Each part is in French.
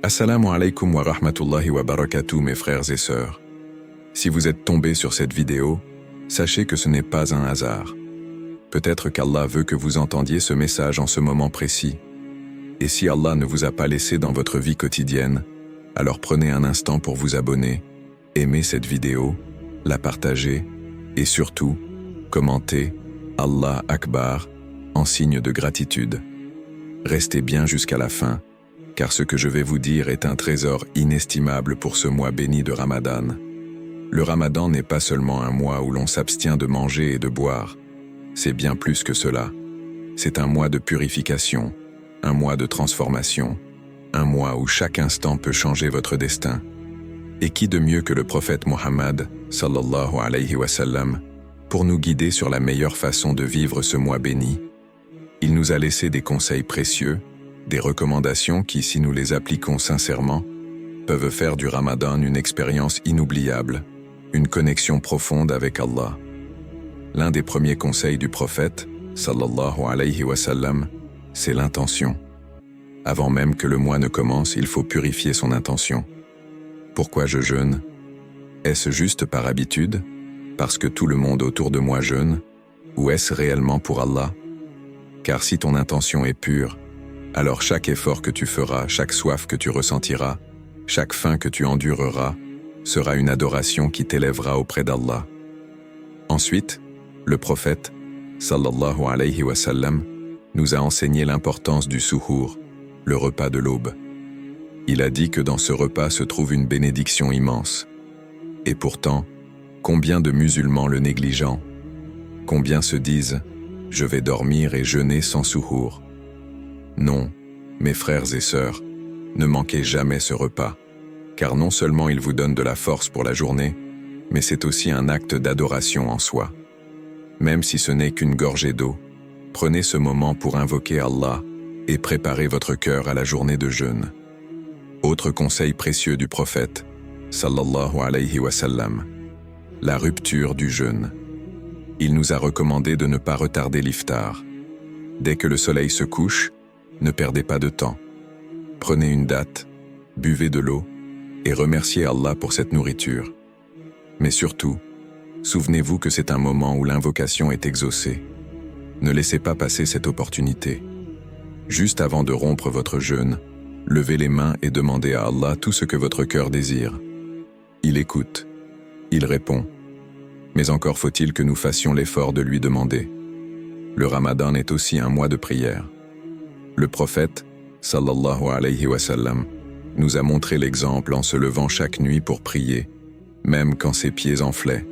Assalamu alaikum wa rahmatullahi wa barakatuh mes frères et sœurs. Si vous êtes tombés sur cette vidéo, sachez que ce n'est pas un hasard. Peut-être qu'Allah veut que vous entendiez ce message en ce moment précis. Et si Allah ne vous a pas laissé dans votre vie quotidienne, alors prenez un instant pour vous abonner, aimer cette vidéo, la partager et surtout, commentez Allah Akbar en signe de gratitude. Restez bien jusqu'à la fin, car ce que je vais vous dire est un trésor inestimable pour ce mois béni de Ramadan. Le Ramadan n'est pas seulement un mois où l'on s'abstient de manger et de boire, c'est bien plus que cela. C'est un mois de purification, un mois de transformation, un mois où chaque instant peut changer votre destin. Et qui de mieux que le prophète Muhammad, sallallahu alayhi wa sallam, pour nous guider sur la meilleure façon de vivre ce mois béni? Il nous a laissé des conseils précieux, des recommandations qui, si nous les appliquons sincèrement, peuvent faire du Ramadan une expérience inoubliable, une connexion profonde avec Allah. L'un des premiers conseils du prophète, sallallahu alayhi wa sallam, c'est l'intention. Avant même que le mois ne commence, il faut purifier son intention. Pourquoi je jeûne? Est-ce juste par habitude, parce que tout le monde autour de moi jeûne, ou est-ce réellement pour Allah? Car si ton intention est pure, alors chaque effort que tu feras, chaque soif que tu ressentiras, chaque faim que tu endureras, sera une adoration qui t'élèvera auprès d'Allah. Ensuite, le prophète, sallallahu alayhi wa sallam, nous a enseigné l'importance du suhour, le repas de l'aube. Il a dit que dans ce repas se trouve une bénédiction immense. Et pourtant, combien de musulmans le négligeant? Combien se disent « Je vais dormir et jeûner sans suhour ». Non, mes frères et sœurs, ne manquez jamais ce repas, car non seulement il vous donne de la force pour la journée, mais c'est aussi un acte d'adoration en soi. Même si ce n'est qu'une gorgée d'eau, prenez ce moment pour invoquer Allah et préparez votre cœur à la journée de jeûne. Autre conseil précieux du prophète, sallallahu alayhi wa sallam, la rupture du jeûne. Il nous a recommandé de ne pas retarder l'iftar. Dès que le soleil se couche, ne perdez pas de temps. Prenez une date, buvez de l'eau et remerciez Allah pour cette nourriture. Mais surtout, souvenez-vous que c'est un moment où l'invocation est exaucée. Ne laissez pas passer cette opportunité. Juste avant de rompre votre jeûne, levez les mains et demandez à Allah tout ce que votre cœur désire. Il écoute, il répond. Mais encore faut-il que nous fassions l'effort de lui demander. Le Ramadan est aussi un mois de prière. Le prophète, sallallahu alayhi wa sallam, nous a montré l'exemple en se levant chaque nuit pour prier, même quand ses pieds enflaient.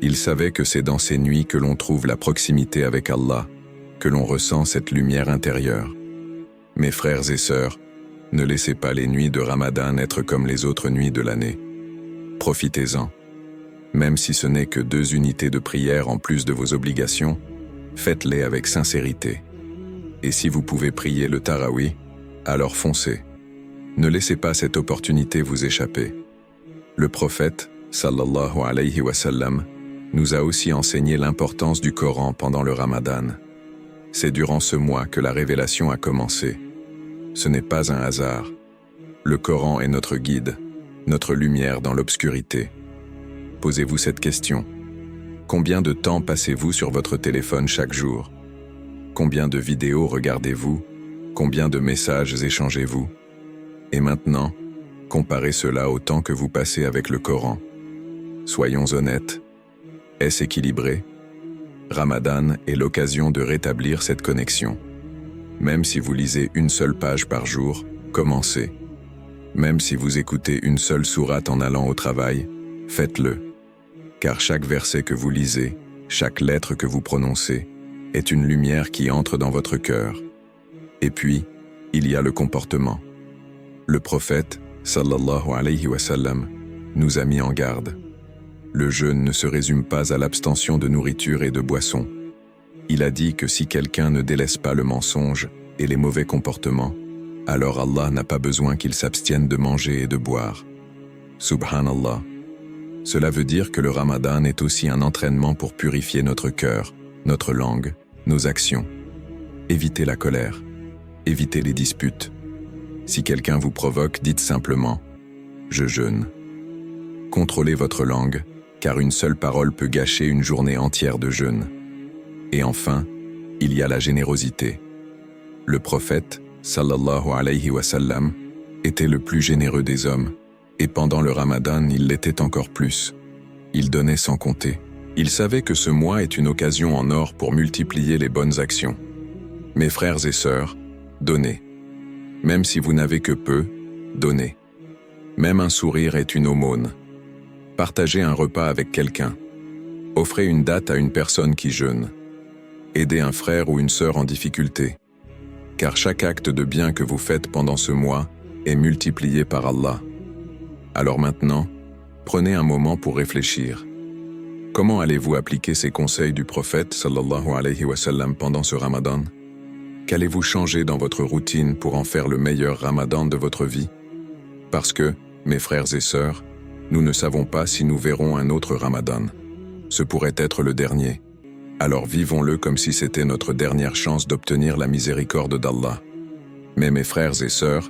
Il savait que c'est dans ces nuits que l'on trouve la proximité avec Allah, que l'on ressent cette lumière intérieure. Mes frères et sœurs, ne laissez pas les nuits de Ramadan être comme les autres nuits de l'année. Profitez-en. Même si ce n'est que 2 unités de prière en plus de vos obligations, faites-les avec sincérité. Et si vous pouvez prier le Tarawih, alors foncez. Ne laissez pas cette opportunité vous échapper. Le prophète, sallallahu alayhi wa sallam, nous a aussi enseigné l'importance du Coran pendant le Ramadan. C'est durant ce mois que la révélation a commencé. Ce n'est pas un hasard. Le Coran est notre guide, notre lumière dans l'obscurité. Posez-vous cette question. Combien de temps passez-vous sur votre téléphone chaque jour? Combien de vidéos regardez-vous? Combien de messages échangez-vous? Et maintenant, comparez cela au temps que vous passez avec le Coran. Soyons honnêtes. Est-ce équilibré? Ramadan est l'occasion de rétablir cette connexion. Même si vous lisez une seule page par jour, commencez. Même si vous écoutez une seule sourate en allant au travail, faites-le. Car chaque verset que vous lisez, chaque lettre que vous prononcez, est une lumière qui entre dans votre cœur. Et puis, il y a le comportement. Le prophète, sallallahu alayhi wa sallam, nous a mis en garde. Le jeûne ne se résume pas à l'abstention de nourriture et de boissons. Il a dit que si quelqu'un ne délaisse pas le mensonge et les mauvais comportements, alors Allah n'a pas besoin qu'il s'abstienne de manger et de boire. Subhanallah. Cela veut dire que le Ramadan est aussi un entraînement pour purifier notre cœur, notre langue, nos actions. Évitez la colère, évitez les disputes. Si quelqu'un vous provoque, dites simplement « Je jeûne ». Contrôlez votre langue, car une seule parole peut gâcher une journée entière de jeûne. Et enfin, il y a la générosité. Le prophète, sallallahu alayhi wa sallam, était le plus généreux des hommes, et pendant le Ramadan, il l'était encore plus. Il donnait sans compter. Il savait que ce mois est une occasion en or pour multiplier les bonnes actions. Mes frères et sœurs, donnez. Même si vous n'avez que peu, donnez. Même un sourire est une aumône. Partagez un repas avec quelqu'un. Offrez une date à une personne qui jeûne. Aidez un frère ou une sœur en difficulté. Car chaque acte de bien que vous faites pendant ce mois est multiplié par Allah. Alors maintenant, prenez un moment pour réfléchir. Comment allez-vous appliquer ces conseils du prophète sallallahu alayhi wa sallam pendant ce Ramadan? Qu'allez-vous changer dans votre routine pour en faire le meilleur Ramadan de votre vie? Parce que, mes frères et sœurs, nous ne savons pas si nous verrons un autre Ramadan. Ce pourrait être le dernier. Alors vivons-le comme si c'était notre dernière chance d'obtenir la miséricorde d'Allah. Mais mes frères et sœurs,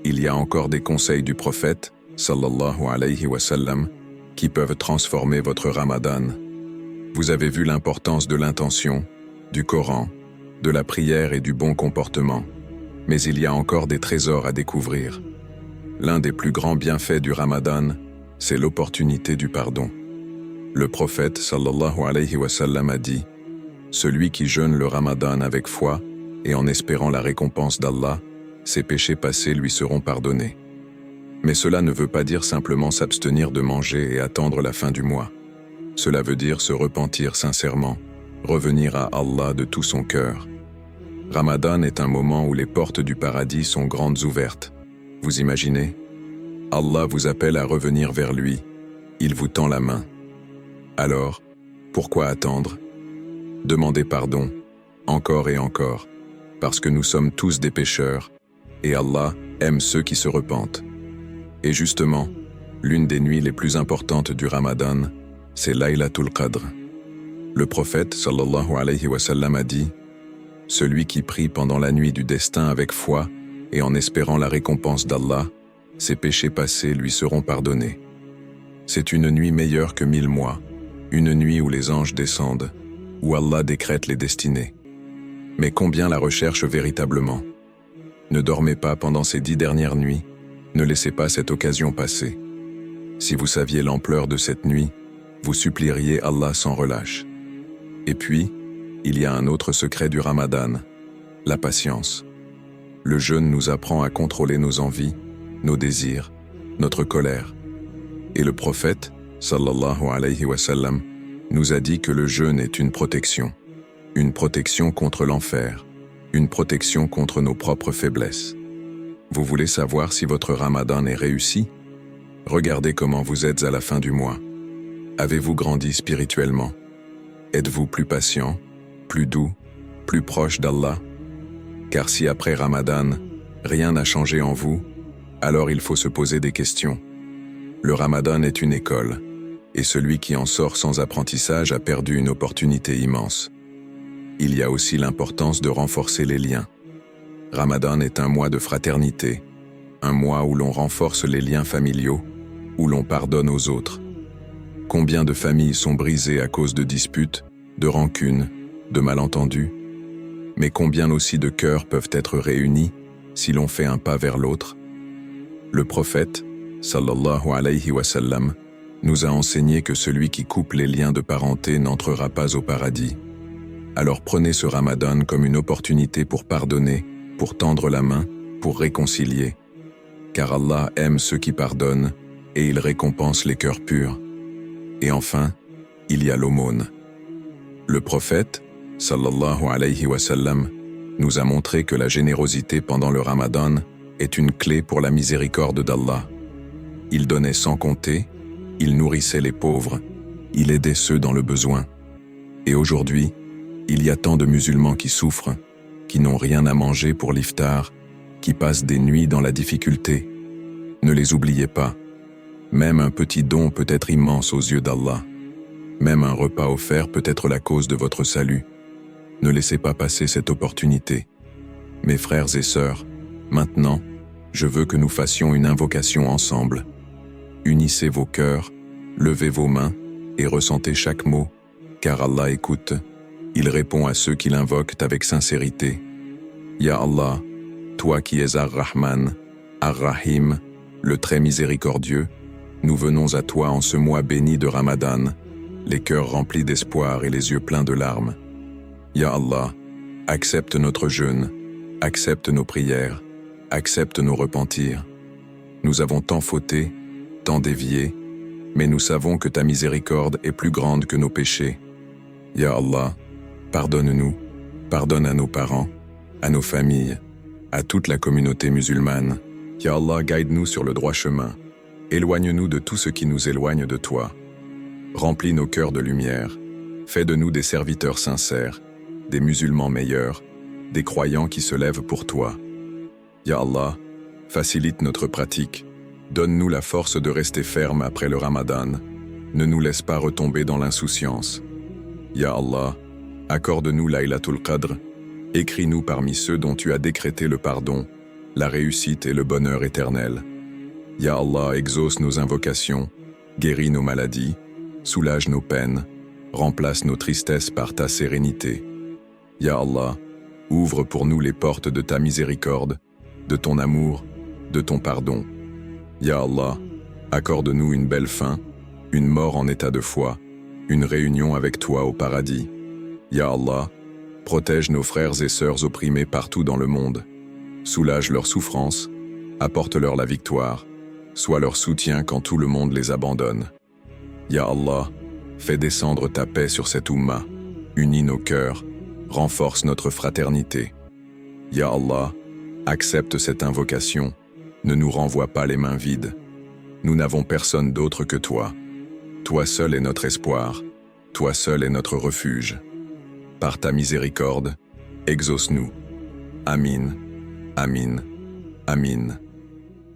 il y a encore des conseils du prophète, sallallahu alayhi wa sallam, qui peuvent transformer votre Ramadan. Vous avez vu l'importance de l'intention, du Coran, de la prière et du bon comportement. Mais il y a encore des trésors à découvrir. L'un des plus grands bienfaits du Ramadan, c'est l'opportunité du pardon. Le prophète sallallahu alayhi wa sallam a dit « Celui qui jeûne le Ramadan avec foi et en espérant la récompense d'Allah, ses péchés passés lui seront pardonnés. » Mais cela ne veut pas dire simplement s'abstenir de manger et attendre la fin du mois. Cela veut dire se repentir sincèrement, revenir à Allah de tout son cœur. Ramadan est un moment où les portes du paradis sont grandes ouvertes. Vous imaginez? Allah vous appelle à revenir vers lui. Il vous tend la main. Alors, pourquoi attendre? Demandez pardon, encore et encore, parce que nous sommes tous des pécheurs, et Allah aime ceux qui se repentent. Et justement, l'une des nuits les plus importantes du Ramadan, c'est Laylatul Qadr. Le prophète, sallallahu alayhi wa sallam, a dit « Celui qui prie pendant la nuit du destin avec foi et en espérant la récompense d'Allah, ses péchés passés lui seront pardonnés. » C'est une nuit meilleure que 1000 mois, une nuit où les anges descendent, où Allah décrète les destinées. Mais combien la recherche véritablement? Ne dormez pas pendant ces 10 dernières nuits, ne laissez pas cette occasion passer. Si vous saviez l'ampleur de cette nuit, vous supplieriez Allah sans relâche. Et puis, il y a un autre secret du Ramadan, la patience. Le jeûne nous apprend à contrôler nos envies, nos désirs, notre colère. Et le prophète, sallallahu alayhi wa sallam, nous a dit que le jeûne est une protection contre l'enfer, une protection contre nos propres faiblesses. Vous voulez savoir si votre Ramadan est réussi? Regardez comment vous êtes à la fin du mois. Avez-vous grandi spirituellement? Êtes-vous plus patient, plus doux, plus proche d'Allah? Car si après Ramadan, rien n'a changé en vous, alors il faut se poser des questions. Le Ramadan est une école, et celui qui en sort sans apprentissage a perdu une opportunité immense. Il y a aussi l'importance de renforcer les liens. Ramadan est un mois de fraternité, un mois où l'on renforce les liens familiaux, où l'on pardonne aux autres. Combien de familles sont brisées à cause de disputes, de rancunes, de malentendus? Mais combien aussi de cœurs peuvent être réunis si l'on fait un pas vers l'autre? Le prophète, sallallahu alayhi wa sallam, nous a enseigné que celui qui coupe les liens de parenté n'entrera pas au paradis. Alors prenez ce Ramadan comme une opportunité pour pardonner, pour tendre la main, pour réconcilier. Car Allah aime ceux qui pardonnent et il récompense les cœurs purs. Et enfin, il y a l'aumône. Le prophète, sallallahu alayhi wa sallam, nous a montré que la générosité pendant le Ramadan est une clé pour la miséricorde d'Allah. Il donnait sans compter, il nourrissait les pauvres, il aidait ceux dans le besoin. Et aujourd'hui, il y a tant de musulmans qui souffrent, qui n'ont rien à manger pour l'iftar, qui passent des nuits dans la difficulté. Ne les oubliez pas. Même un petit don peut être immense aux yeux d'Allah. Même un repas offert peut être la cause de votre salut. Ne laissez pas passer cette opportunité. Mes frères et sœurs, maintenant, je veux que nous fassions une invocation ensemble. Unissez vos cœurs, levez vos mains et ressentez chaque mot, car Allah écoute, il répond à ceux qui l'invoquent avec sincérité. Ya Allah, toi qui es Ar-Rahman, Ar-Rahim, le très miséricordieux, nous venons à toi en ce mois béni de Ramadan, les cœurs remplis d'espoir et les yeux pleins de larmes. Ya Allah, accepte notre jeûne, accepte nos prières, accepte nos repentirs. Nous avons tant fauté, tant dévié, mais nous savons que ta miséricorde est plus grande que nos péchés. Ya Allah, pardonne-nous, pardonne à nos parents, à nos familles, à toute la communauté musulmane. Ya Allah, guide-nous sur le droit chemin. Éloigne-nous de tout ce qui nous éloigne de toi. Remplis nos cœurs de lumière. Fais de nous des serviteurs sincères, des musulmans meilleurs, des croyants qui se lèvent pour toi. Ya Allah, facilite notre pratique. Donne-nous la force de rester ferme après le Ramadan. Ne nous laisse pas retomber dans l'insouciance. Ya Allah, accorde-nous Laylatul Qadr. Écris-nous parmi ceux dont tu as décrété le pardon, la réussite et le bonheur éternel. Ya Allah, exauce nos invocations, guéris nos maladies, soulage nos peines, remplace nos tristesses par ta sérénité. Ya Allah, ouvre pour nous les portes de ta miséricorde, de ton amour, de ton pardon. Ya Allah, accorde-nous une belle fin, une mort en état de foi, une réunion avec toi au paradis. Ya Allah, protège nos frères et sœurs opprimés partout dans le monde. Soulage leurs souffrances, apporte-leur la victoire, sois leur soutien quand tout le monde les abandonne. Ya Allah, fais descendre ta paix sur cette Oumma, unis nos cœurs, renforce notre fraternité. Ya Allah, accepte cette invocation, ne nous renvoie pas les mains vides. Nous n'avons personne d'autre que toi. Toi seul est notre espoir, toi seul est notre refuge. Par ta miséricorde, exauce-nous. Amin, Amin, Amin.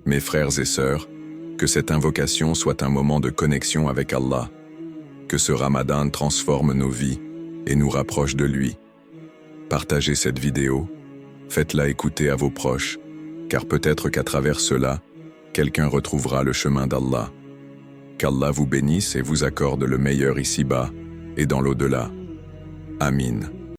Mes frères et sœurs, que cette invocation soit un moment de connexion avec Allah, que ce Ramadan transforme nos vies et nous rapproche de lui. Partagez cette vidéo, faites-la écouter à vos proches, car peut-être qu'à travers cela, quelqu'un retrouvera le chemin d'Allah. Qu'Allah vous bénisse et vous accorde le meilleur ici-bas et dans l'au-delà. Amin.